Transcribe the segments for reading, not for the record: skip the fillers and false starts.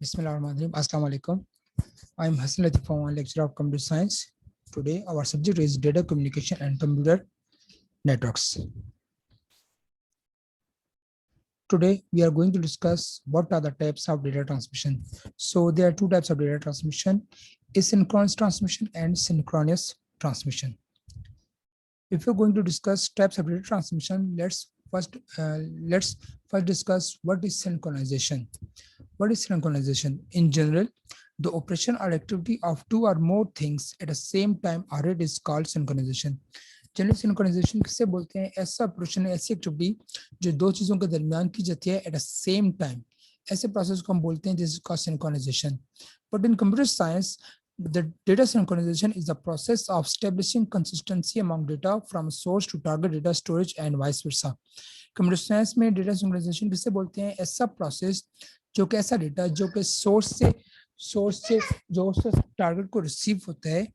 Bismillahirrahmanirrahim. Assalamu alaikum. I am Hassan Latif, one lecturer of computer science. Today, our subject is data communication and computer networks. Today, we are going to discuss what are the types of data transmission. So, there are two types of data transmission: asynchronous transmission and synchronous transmission. If you're going to discuss types of data transmission, let's first discuss what is synchronization. What is synchronization? In general, the operation or activity of two or more things at the same time or it is called synchronization. General synchronization किसे बोलते हैं? ऐसा operation है, ऐसी activity जो दो चीजों के दरमियान की जाती है एट द सेम टाइम, ऐसे प्रोसेस को हम बोलते हैं this is called synchronization. But in computer science the data synchronization is the process of establishing consistency among data from source to target data storage and vice versa. Computer science में data synchronisation किसे बोलते हैं? ऐसा process जो कि ऐसा data जो कि सोर्स से जो टारगेट को रिसीव होता है,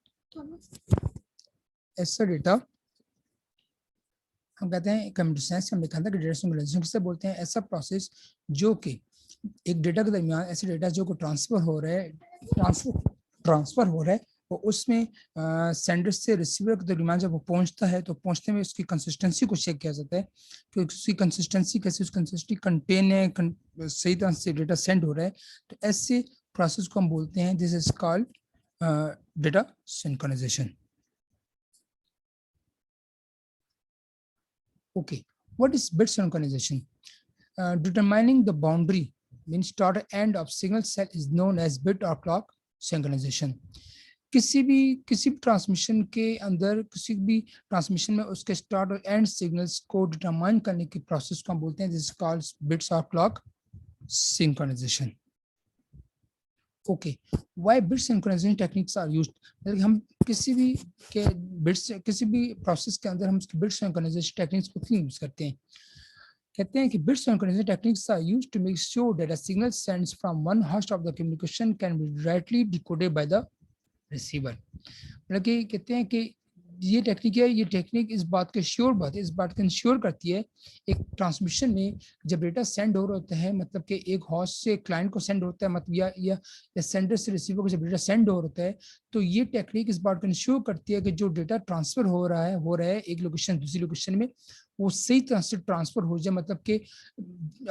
ऐसा डेटा हम कहते हैं. कंप्यूटर साइंस में लिखा था कि डेटा सिंक्रोनाइजेशन किसे बोलते हैं? ऐसा प्रोसेस जो कि एक डेटा के दरमियान ऐसे डेटा जो को ट्रांसफर हो रहा है और उसमें सेंडर से रिसीवर के दरमियान जब वो पहुंचता है तो पहुंचने में उसकी कंसिस्टेंसी को चेक किया जाता है कि उसकी कंसिस्टेंसी कैसे, उसकी कंसिस्टेंसी कंटेन है, सही तरह से डेटा सेंड हो रहा है. तो ऐसे प्रोसेस को हम बोलते हैं this is called data synchronization. Okay, what is bit synchronization? Determining the boundary means start and end of signal set is known as bit or clock synchronization. किसी भी ट्रांसमिशन के अंदर, किसी भी ट्रांसमिशन में उसके स्टार्ट और एंड सिग्नल्स को डिटरमाइन करने की प्रोसेस को हम बोलते हैं दिस इज कॉल्ड बिट्स और clock synchronization. Okay, why bit synchronization techniques are used? मतलब हम किसी भी प्रोसेस के अंदर हम बिट सिंक्रोनाइजेशन टेक्निक्स को क्यों यूज करते हैं? कहते हैं कि bit synchronization techniques are used to make sure that a signal sends from one host of the communication can be rightly decoded by the receiver. मतलब कि कहते हैं कि ये टेक्निक है, ये टेक्निक इस बात को इंश्योर करती है एक ट्रांसमिशन में जब डेटा सेंड हो रहा होता है, मतलब कि एक होस्ट से क्लाइंट को सेंड होता है, मतलब या सेंडर से रिसीवर को जब डेटा सेंड हो रहा है, तो ये टेक्निक इस बात को इंश्योर करती है कि जो डेटा ट्रांसफर हो रहा है एक लोकेशन दूसरी लोकेशन में, वो सही तरह से ट्रांसफर हो जाए. मतलब कि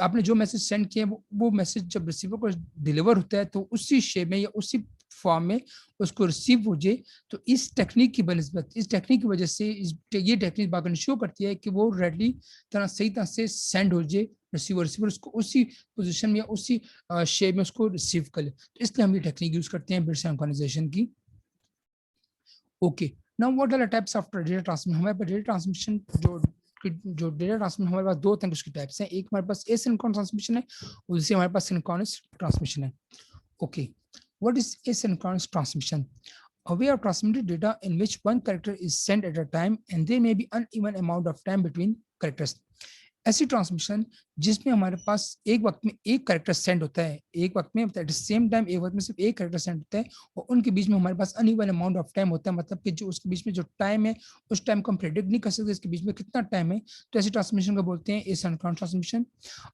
आपने जो मैसेज सेंड किए वो मैसेज जब रिसीवर को डिलीवर होता है तो उसी शेप में या उसी फॉर्म में उसको रिसीव हो जाए. तो इस टेक्निक की बनस्बत, इस टेक्निक की वजह से ये टेक्निक बात इंश्योर करती है कि वो रेडली सही तरह से सेंड हो जाए, रिसीवर उसको उसी पोजीशन में या उसी शेप में उसको रिसीव कर ले. तो इसलिए हम ये टेक्निक यूज करते हैं बिट सिंक्रोनाइजेशन की. Okay, now what are the types of data transmission? हमारे पास डेटा ट्रांसमिशन जो डेटा ट्रांसमिशन हमारे पास दो तरह के उसके टाइप्स हैं. एक हमारे पास एसिंक्रोनस ट्रांसमिशन है और दूसरी हमारे पास सिंक्रोनस ट्रांसमिशन है. Okay, what is asynchronous transmission? A way of transmitting data in which one character is sent at a time and there may be uneven amount of time between characters. ऐसी transmission जिसमें हमारे पास एक वक्त में एक character send होता है, एक वक्त में एट द सेम टाइम एक वक्त में सिर्फ एक कैरेक्टर सेंड होता है और उनके बीच में हमारे पास अनइवन अमाउंट ऑफ टाइम होता है. मतलब कि जो उसके बीच में जो टाइम है उस टाइम को हम प्रेडिक्ट नहीं कर सकते इसके बीच में कितना टाइम है. तो ऐसी ट्रांसमिशन को बोलते हैं asynchronous transmission.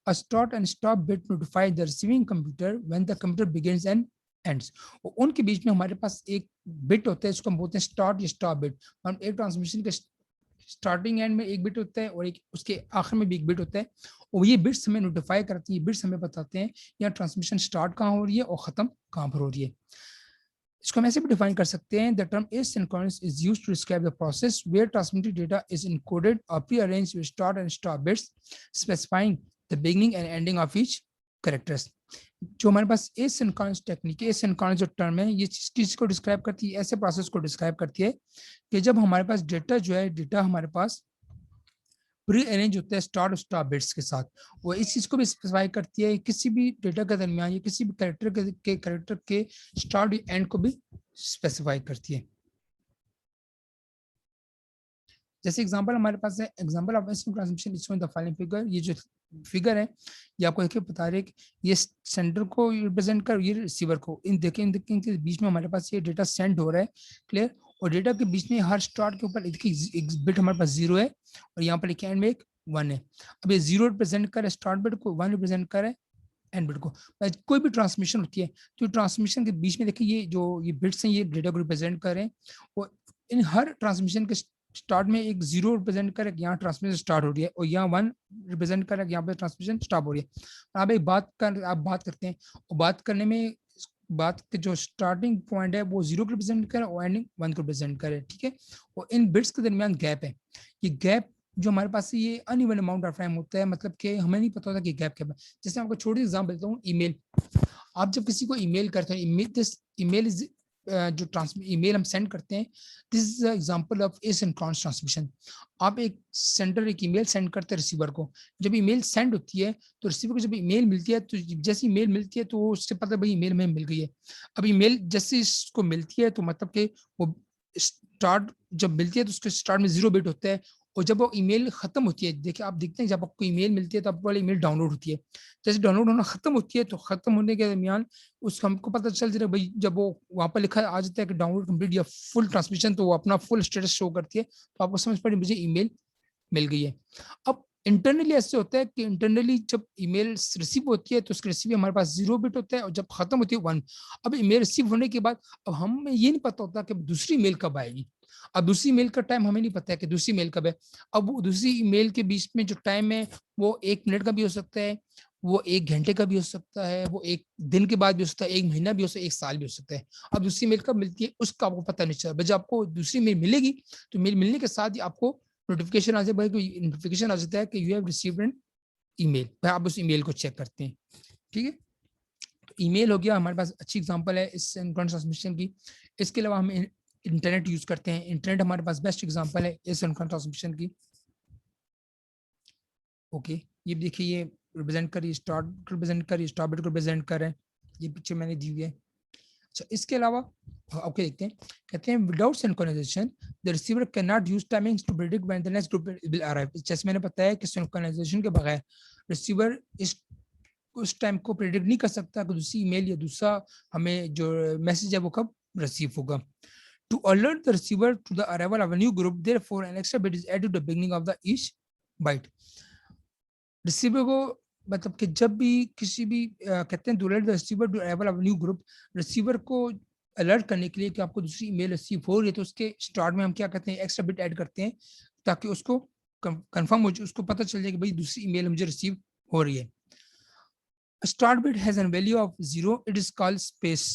A start and stop bit notify the receiving computer when the computer begins and ends. और उनके बीच में हमारे पास एक बिट होता है, इसको हम बोलते हैं स्टार्ट या स्टॉप बिट. हम एक ट्रांसमिशन के स्टार्टिंग एंड में एक बिट होता है और एक उसके आखिर में भी एक बिट होता है और ये बिट्स हमें नोटिफाई करती है, बिट्स हमें बताते हैं यहाँ ट्रांसमिशन स्टार्ट कहाँ हो रही है और खत्म कहाँ पर हो रही है. इसको हम ऐसे भी डिफाइन कर सकते हैं. The term asynchronous is used to describe the process where transmitted data is encoded or pre-arranged with start and stop bits specifying the beginning and ending of each characters. जो हमारे पास एसिंक्रोनस टेक्निक, एसिंक्रोनस जो term है ये चीज को describe करती है, ऐसे प्रोसेस को डिस्क्राइब करती है कि जब हमारे पास डेटा हमारे पास प्री अरेंज होता है स्टार्ट और स्टॉप बिट्स के साथ. वो इस चीज को भी स्पेसिफाई करती है किसी भी डेटा के दरमियान या किसी भी कैरेक्टर के स्टार्ट और एंड को भी स्पेसिफाई करती है. जैसे एग्जांपल हमारे पास है, example of asynchronous transmission is shown the following figure. ये जो फिगर है ये आपको देखिए बता रहे कि ये सेंडर को रिप्रेजेंट कर, ये रिसीवर को. इन देखें के बीच में हमारे पास ये डेटा सेंड हो रहा है, क्लियर. और डेटा के बीच में हर स्टार्ट के ऊपर देखिए एक बिट हमारे पास 0 है और यहाँ पर लिखे एंड में एक 1 है. अब ये 0 रिप्रेजेंट कर स्टार्ट बिट को, 1 रिप्रेजेंट कर एंड बिट को। कोई भी ट्रांसमिशन होती है तो ट्रांसमिशन के बीच में देखिए ये बिट्स हैं, ये डेटा को रिप्रेजेंट कर रहे हैं, और इन हर ट्रांसमिशन के स्टार्ट में एक जीरो रिप्रेजेंट कर यहाँ ट्रांसमिशन स्टार्ट हो रही है, और यहाँ वन रिप्रेजेंट कर यहाँ पे ट्रांसमिशन स्टॉप हो रही है। आप एक बात करते हैं, और बात करने में बात के जो स्टार्टिंग पॉइंट है वो जीरो को रिप्रेजेंट करे और एंडिंग वन को रिप्रेजेंट करे, ठीक है। और इन बिट्स के दरमियान गैप है, ये गैप जो हमारे पास ये अनइवन अमाउंट ऑफ टाइम होता है, मतलब कि हमें नहीं पता होता कि गैप क्या है। जैसे आपको छोटी एग्जांपल देता हूँ, ईमेल। आप जब किसी को ईमेल करते हैं, ईमेल इज जो ईमेल हम सेंड करते हैं, this is example of asynchronous transmission. आप एक ईमेल सेंड करते हैं रिसीवर को, जब ईमेल सेंड होती है तो रिसीवर को जब ईमेल मिलती है, तो जैसे ईमेल मिलती है तो उससे पता भाई ईमेल में मिल गई है। अब ईमेल जैसे इसको मिलती है तो मतलब कि वो स्टार्ट जब मिलती है तो उसके स्टार्ट में 0 बिट होता है, और जब वो ईमेल खत्म होती है, देखिए आप देखते हैं जब आपको ईमेल मिलती है तो आपको वाली ईमेल डाउनलोड होती है, जैसे डाउनलोड होना खत्म होती है तो खत्म होने के दरमियान उसको हमको पता चल जाता है भाई, जब वो वहां पर लिखा आ जाता है कि डाउनलोड कंप्लीट या फुल ट्रांसमिशन, तो वो अपना फुल स्टेटस शो करती है, तो आपको समझ पड़ी मुझे ईमेल मिल गई है। अब इंटरनली ऐसे होता है कि इंटरनली जब ईमेल रिसीव होती है तो उसके रिसीव हमारे पास 0 बिट होता है, और जब खत्म होती है 1। अब ईमेल रिसीव होने के बाद अब हमें ये नहीं पता होता कि दूसरी मेल कब आएगी। अब दूसरी मेल का टाइम हमें नहीं पता है कि दूसरी मेल कब है। अब वो दूसरी ईमेल के बीच में जो टाइम है वो 1 मिनट का भी हो सकता है, वो 1 घंटे का भी हो सकता है, वो 1 दिन के बाद भी हो सकता है, 1 महीना भी हो सकता है, 1 साल भी हो सकता है। अब दूसरी मेल कब मिलती है उसका आपको पता नहीं चला। जब आपको दूसरी मेल मिलेगी तो मेल मिलने के साथ ही आपको नोटिफिकेशन आ जाए, नोटिफिकेशन आ जाता है कि you have received an email, आप उस ईमेल को चेक करते हैं, ठीक है। तो ईमेल हो गया हमारे पास अच्छी एग्जांपल है इस सिंक्रोनस ट्रांसमिशन की। इसके अलावा हम इंटरनेट यूज करते हैं, इंटरनेट हमारे पास बेस्ट एग्जांपल है इस सिंक्रोनस ट्रांसमिशन की। ओके, ये देखिए ये रिप्रेजेंट कर स्टार्ट रिप्रेजेंट कर स्टॉप बिट को रिप्रेजेंट कर रहे हैं, ये पिक्चर मैंने दी हुई है। अच्छा, इसके अलावा ओके देखते हैं, कहते हैं without synchronization the receiver can not use timings to predict when the next group will arrive. जैसे मैंने बताया कि सिंक्रोनाइजेशन के बगैर रिसीवर इस उस टाइम को प्रेडिक्ट नहीं कर सकता कि दूसरी ईमेल या दूसरा हमें जो मैसेज है वो कब रिसीव होगा। To alert the receiver to the arrival of a new group, therefore an extra bit is added to the beginning of the each byte. Receiver को मतलब कि जब भी किसी भी कहते हैं to alert the receiver to arrival of new group, receiver को अलर्ट करने के लिए कि आपको दूसरी ईमेल रिसीव हो रही है, तो उसके स्टार्ट में हम क्या करते हैं, एक्स्ट्रा बिट ऐड करते हैं ताकि उसको कंफर्म हो जाए, उसको पता चल जाए कि भाई दूसरी ईमेल मुझे रिसीव हो रही है। Start bit has an value of 0, it is called space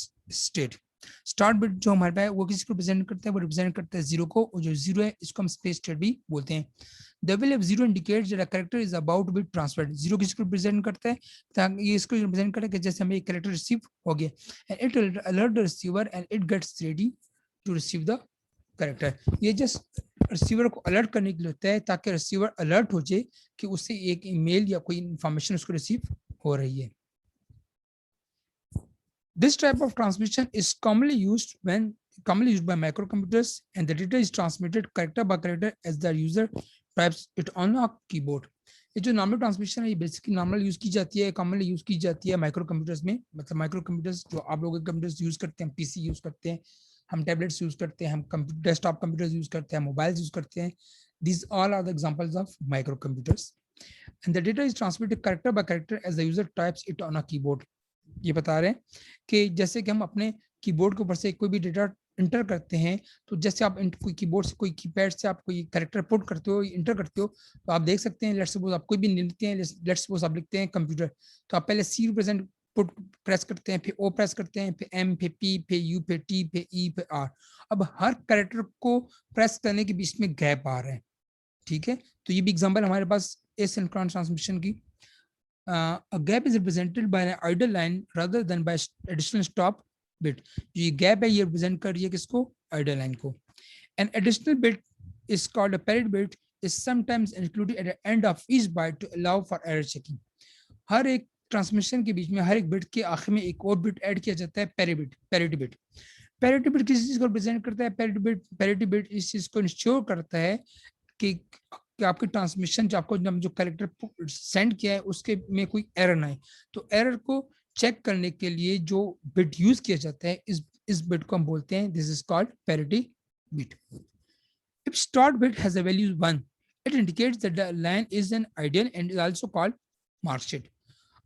state. Start bit जो हमारे पास वो किसी को रिप्रेजेंट करता है, वो रिप्रेजेंट करता है 0 को, और जो 0 है इसको हम स्पेस स्टेट भी बोलते हैं। The value of 0 indicates that a character is about to be transferred. 0 किसको रिप्रेजेंट करता है, ताकि ये इसको रिप्रेजेंट करता है कि जैसे हमें एक कैरेक्टर रिसीव हो गया, and it will alert the receiver and it gets ready to receive the character. ये जस्ट रिसीवर को अलर्ट करने के लिए होता है ताकि रिसीवर अलर्ट हो जाए कि उससे एक ईमेल या कोई इंफॉर्मेशन उसको रिसीव हो रही है। This type of transmission is commonly used by microcomputers, and the data is transmitted character by character as the user types it on a keyboard. ये जो नॉर्मल ट्रांसमिशन है ये बेसिकली नॉर्मल यूज की जाती है, कॉमनली यूज की जाती है माइक्रो कंप्यूटर्स में। मतलब माइक्रो कंप्यूटर्स जो आप लोग कंप्यूटर्स यूज करते हैं, पीसी यूज करते हैं, हम टैबलेट्स यूज करते हैं, हम डेस्कटॉप कंप्यूटर्स यूज करते हैं, मोबाइल्स यूज करते हैं। These all are the examples of microcomputers. And the data is transmitted character by character as the user types it on a keyboard. ये बता रहे हैं कि जैसे कि हम अपने कीबोर्ड के ऊपर से कोई भी डेटा इंटर करते हैं, तो जैसे आप कोई कीबोर्ड से कोई कीपैड से आप कोई कैरेक्टर पुट करते हो, इंटर करते हो, तो आप देख सकते हैं, लेट्स सपोज आप कोई भी लिखते हैं, लेट्स सपोज आप लिखते हैं कंप्यूटर, तो आप पहले सी रिप्रेजेंट पुट प्रेस करते हैं, फिर ओ प्रेस करते हैं, फिर एम, फिर पी, फिर यू, फिर टी, फिर ई, फिर आर। अब हर कैरेक्टर को प्रेस करने के बीच में गैप आ रहा है, ठीक है। तो ये भी एग्जांपल हमारे पास एसिंक्रोनस ट्रांसमिशन की। A gap is represented by an idle line rather than by additional stop bit. ये gap है ये represent कर रही है किसको, idle line को। An additional bit is called a parity bit is sometimes included at the end of each byte to allow for error checking. हर एक transmission के बीच में हर एक बिट के आखिर में एक और बिट ऐड किया जाता है, पैरिटी बिट। पैरिटी बिट किस चीज को रिप्रेजेंट करता है, पैरिटी बिट इस चीज को इंश्योर करता है कि आपकी ट्रांसमिशन जो आपको जो कैरेक्टर सेंड किया है उसके में कोई एरर ना आए। तो एरर को चेक करने के लिए जो बिट यूज किया जाता है, इस बिट को हम बोलते हैं, this is called parity bit. If start bit has a value 1, it indicates that the line is an ideal and is also called mark sheet.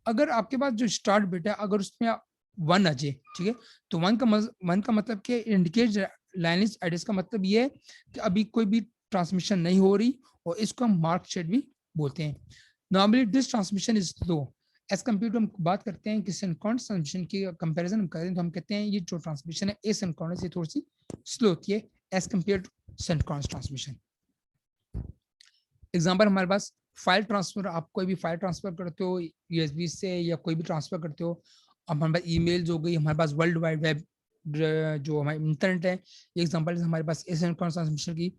अगर आपके पास जो स्टार्ट बिट है अगर उसमें 1 आ जाए, ठीक है, तो 1 का मतलब कि इंडिकेट लाइनेज एड्रेस का मतलब ये है कि अभी कोई भी ट्रांसमिशन नहीं हो रही, और इसको हम मार्क शेड भी बोलते हैं। Normally this transmission is slow as compare to, हम बात करते हैं कि सिंक्रोनस ट्रांसमिशन की कंपैरिजन हम करें तो हम कहते हैं ये जो ट्रांसमिशन है एसिंक्रोनस ये थोड़ी सी स्लो होती है as compare to synchronous transmission. Example हमारे पास फाइल ट्रांसफर, आप कोई भी फाइल ट्रांसफर करते हो यूएसबी से या कोई भी ट्रांसफर करते हो, अब हमारे पास ईमेल्स हो गई, हमारे पास वर्ल्ड वाइड वेब जो हमारे इंटरनेट है, ये एग्जांपल है हमारे पास एसिंक्रोनस ट्रांसमिशन की।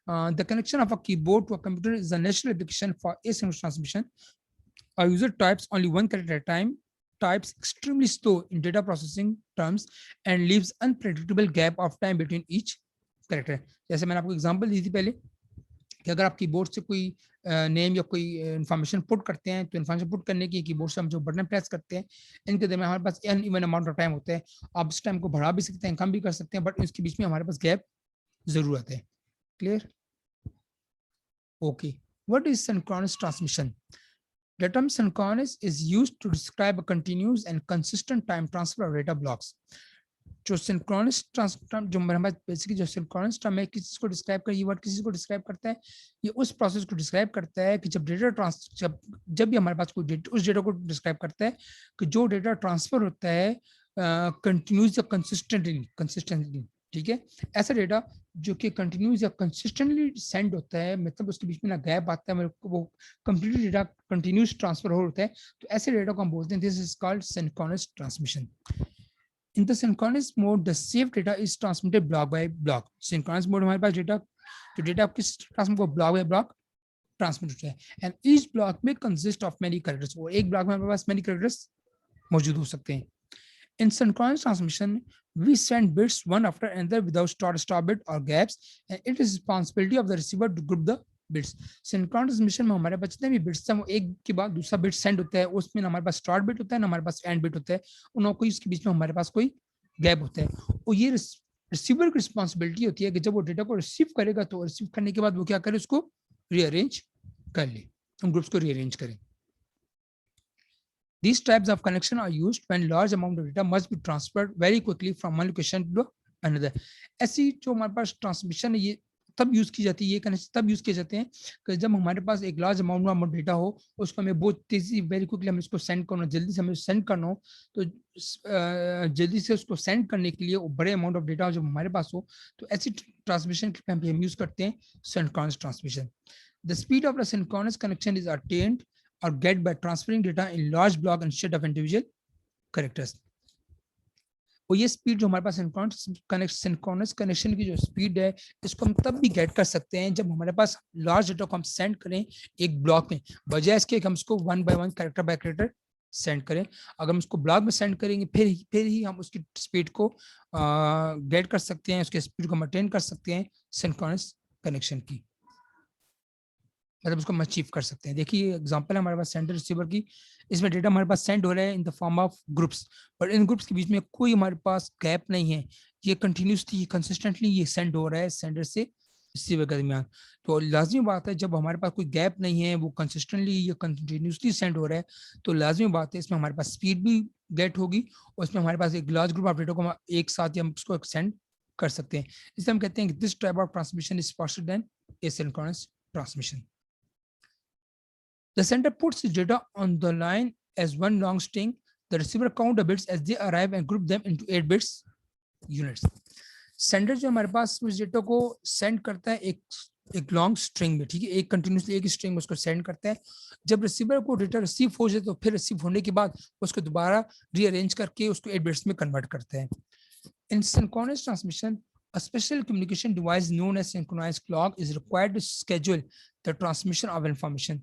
The connection of a keyboard to a computer is a natural application for asynchronous transmission. A user types only one character at a time, types extremely slow in data processing terms, and leaves unpredictable gap of time between each character. जैसे मैंने आपको example दी थी पहले कि अगर आप keyboard से कोई नेम या कोई इन्फॉर्मेशन पुट करते हैं, तो इन्फॉर्मेशन पुट करने की कीबोर्ड से हम जो बटन प्रेस करते हैं, इनके दरमियान हमारे पास an even amount of time होता है। आप इस टाइम को बढ़ा भी सकते हैं, कम भी कर सकते हैं, बट इसके बीच में हमारे पास गैप जरूर आता है। Clear? Okay, what is synchronous transmission? The term synchronous is used to describe a continuous and consistent time transfer of data blocks. जो सिंक्रोनस ट्रांसफर जो हमारे पास बेसिकली जो सिंक्रोनस टर्म है, किस चीज को डिस्क्राइब कर, ये वर्ड किस चीज को डिस्क्राइब करता है? ये उस प्रोसेस को डिस्क्राइब करता है कि जब डेटा ट्रांस जब भी हमारे पास कोई डेटा, उस डेटा को डिस्क्राइब करता है कि जो डेटा ट्रांसफर होता है कंटिन्यूस या कंसिस्टेंटली, ठीक है, ऐसा डेटा जो कि कंटिन्यूस या कंसिस्टेंटली सेंड होता है, मतलब उसके बीच में ना गैप आता है, वो कंप्लीटली डेटा कंटिन्यूस ट्रांसफर हो होता है, तो ऐसे डेटा को हम बोलते हैं this is called synchronous transmission. In the synchronous mode, the saved data is transmitted block by block. Synchronous mode हमारे पास डेटा, तो डेटा किस ट्रांसमिट को ब्लॉक बाय ब्लॉक ट्रांसमिट होता है, एंड ईच ब्लॉक में कंसिस्ट ऑफ मेनी कैरेक्टर्स, और एक ब्लॉक में हमारे पास मेनी कैरेक्टर्स मौजूद हो सकते हैं। In synchronous transmission, we send bits one after another without start-stop bit or gaps, and it is responsibility of the receiver to group the bits. Synchronous transmission में हमारे पास जितने भी बिट्स हैं वो एक के बाद दूसरा बिट सेंड होता है, उसमें ना हमारे पास स्टार्ट बिट होता है ना हमारे पास एंड बिट होता है, उन कोई इसके बीच में हमारे पास कोई गैप होता है, और ये रिसीवर की रिस्पॉन्सिबिलिटी होती है कि जब वो डेटा को रिसीव करेगा तो रिसीव करने के बाद वो क्या करे, उसको रीअरेंज कर ले, उन ग्रुप्स को रीअरेंज करें। These types of connection are used when large amount of data must be transferred very quickly from one location to another. ऐसी जो हमारे पास ट्रांसमिशन है, ये तब यूज की जाती है, ये कनेक्शन तब यूज किए जाते हैं कि जब हमारे पास एक लार्ज अमाउंट ऑफ डेटा हो, उसको हमें बहुत तेजी वेरी क्विकली हमें इसको सेंड करना, जल्दी से हमें सेंड करना हो, तो जल्दी से उसको सेंड करने के लिए बड़े अमाउंट ऑफ डेटा जब हमारे पास हो, तो ऐसी ट्रांसमिशन के लिए हम यूज करते हैं synchronous transmission. The speed of the synchronous connection is attained or get by transferring data in large block instead of individual characters. और ये स्पीड जो हमारे पास सिंक्रोनस कनेक्शन की जो स्पीड है, इसको हम तब भी गेट कर सकते हैं जब हमारे पास लार्ज डेटा को हम सेंड करें एक ब्लॉक में, बजाय इसके हम इसको one by one character bye character send करें। अगर हम उसको ब्लॉक में सेंड करेंगे फिर ही हम उसकी स्पीड को गेट कर सकते हैं, उसके स्पीड को मेंटेन कर सकते हैं सिंक्रोनस कनेक्शन की, मतलब उसको हम अचीव कर सकते हैं। देखिए एग्जांपल है हमारे पास सेंडर रिसीवर की, इसमें डेटा हमारे पास सेंड हो रहा है in the form of groups, पर इन ग्रुप्स के बीच में कोई हमारे पास गैप नहीं है, ये कंटिन्यूसली कंसिस्टेंटली ये सेंड हो रहा है सेंडर से रिसीवर के दरमियान। तो लाजमी बात है जब हमारे पास कोई गैप नहीं है, वो कंसिस्टेंटली ये कंटिन्यूसली सेंड हो रहा है, तो लाजमी बात है इसमें हमारे पास स्पीड भी गेट होगी, और इसमें हमारे पास एक लार्ज ग्रुप ऑफ डेटा को हम एक साथ हम उसको सेंड कर सकते हैं। इसलिए हम कहते हैं कि this type of transmission is faster than asynchronous transmission. The sender puts his data on the line as one long string. The receiver count the bits as they arrive and group them into 8 bits units. Sender जो हमारे पास उस data को send करता है एक long string में, ठीक है, एक कंटिन्यूसली एक स्ट्रिंग में उसको सेंड करता है। जब रिसीवर को डेटा रिसीव हो जाए तो फिर रिसीव होने के बाद उसको दोबारा रीअरेंज करके उसको 8 बिट्स में कन्वर्ट करता है। In synchronous transmission, a special communication device known as synchronized clock is required to schedule the transmission of information.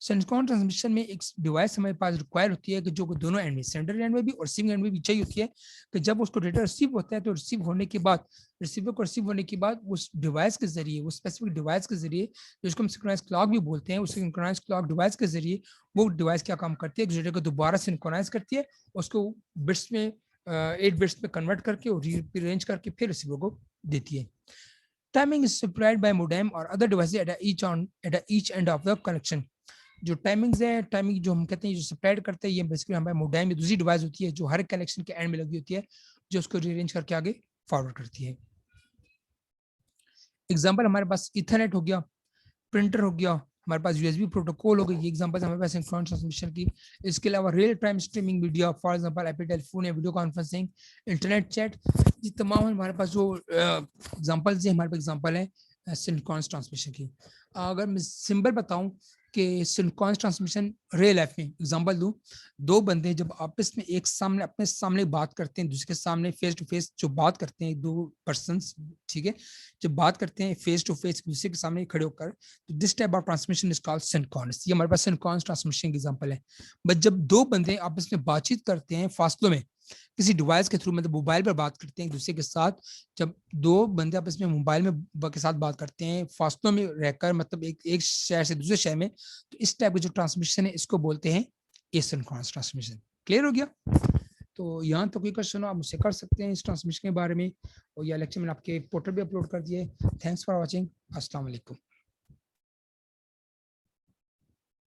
Synchronous transmission में एक डिवाइस हमारे पास रिक्वायर होती है कि जो दोनों एंड में, सेंडर एंड में भी और रिसीविंग एंड में भी चाहिए होती है, कि जब उसको डेटा रिसीव होता है तो रिसीव होने के बाद रिसीवर को रिसीव होने के बाद उस डिवाइस के जरिए, उस स्पेसिफिक डिवाइस के जरिए जिसको हम सिंक्रोनाइज क्लॉक भी बोलते हैं, उस सिंक्रोनाइज क्लॉक डिवाइस के जरिए वो डिवाइस क्या काम करती है, डेटा को दोबारा सिंक्रोनाइज करती है, उसको बिट्स में 8 बिट्स में कन्वर्ट करके और रीअरेंज करके फिर रिसीवर को देती है। Timing is supplied by modem or other devices at each end of the connection. जो टाइमिंग्स है, टाइमिंग जो हम कहते हैं जो सप्लाइड करते हैं, ये बेसिकली हमारे मोडेम में दूसरी डिवाइस होती है जो हर कनेक्शन के एंड में लगी होती है, जो उसको रीअरेंज करके आगे फॉरवर्ड करती है। एग्जांपल हमारे पास इथरनेट हो गया, प्रिंटर हो गया, हमारे पास यूएसबी प्रोटोकॉल हो गई, ये एग्जांपल हमारे पास सिंक्रोनस ट्रांसमिशन की। इसके अलावा real time streaming media, for example IP telephone या वीडियो कॉन्फ्रेंसिंग, इंटरनेट चैट, ये तमाम हमारे पास जो एग्जांपल्स हैं, हमारे पास एग्जांपल है सिंक्रोनस ट्रांसमिशन की। अगर मैं सिंबल बताऊं कि सिंक्रोनस ट्रांसमिशन रियल लाइफ में एग्जांपल दूं, दो बंदे जब आपस में एक सामने अपने सामने बात करते हैं, दूसरे के सामने फेस टू फेस जो बात करते हैं, दो पर्सन्स, ठीक है, जब बात करते हैं फेस टू फेस दूसरे के सामने खड़े होकर, तो this type of transmission is called synchronous. ये हमारे पास सिंक्रोनस ट्रांसमिशन एग्जांपल है। बट जब दो बंदे आपस में बातचीत करते हैं फासलों में, किसी डिवाइस के थ्रू, मतलब मोबाइल पर बात करते हैं एक दूसरे के साथ, जब दो बंदे आपस में मोबाइल में के साथ बात करते हैं फासलों में रहकर, मतलब एक शहर से दूसरे शहर में, तो इस टाइप का जो ट्रांसमिशन है इसको बोलते हैं एसिंक्रोनस ट्रांसमिशन। क्लियर हो गया? तो यहाँ तो कोई क्वेश्चन हो आप मुझसे कर सकते हैं इस ट्रांसमिशन के बारे में, और यह लेक्चर मैंने आपके पोर्टल पे अपलोड कर दिए। Thanks for watching. अस्सलाम वालेकुम।